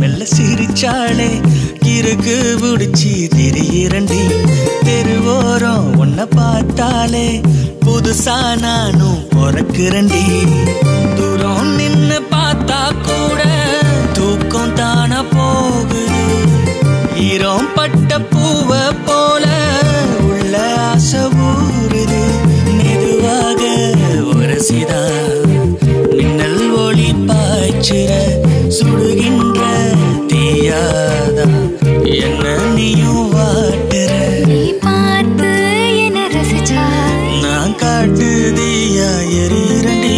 மெல்ல சிரிச்சாளே கிறுக்கு புடிச்சி திரியரண்டி தெருவோரம் உன்னை பார்த்தாலே புதுசா நானும் பொறக்குறண்டி தூரம் நின்னு பார்த்தா கூட தூக்கம் தானா போகுது ஈரம் பட்ட பூவ போல உள்ள ஆசை ஊறுது மெதுவாக உரசிதா மின்னல் ஒளி பாய்ச்சிற சுடுகின்ற தீயாதா என்ன நீயும் வாட்டுற நீ பார்த்து என்ன ரசிச்சா நான் காட்டு தீயா எரியரண்டி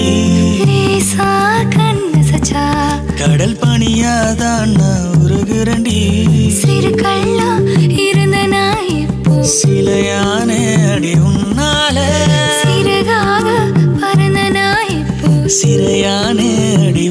ரேசா கண்ணு சச்சா கடல் பனியாதான் நான் உருகுறண்டி சிறு கள்ளா இருந்த நான் இப்போ சிலையான அடி உன்னால சிறகாக பறந்த நான் இப்போ சிறையான அடி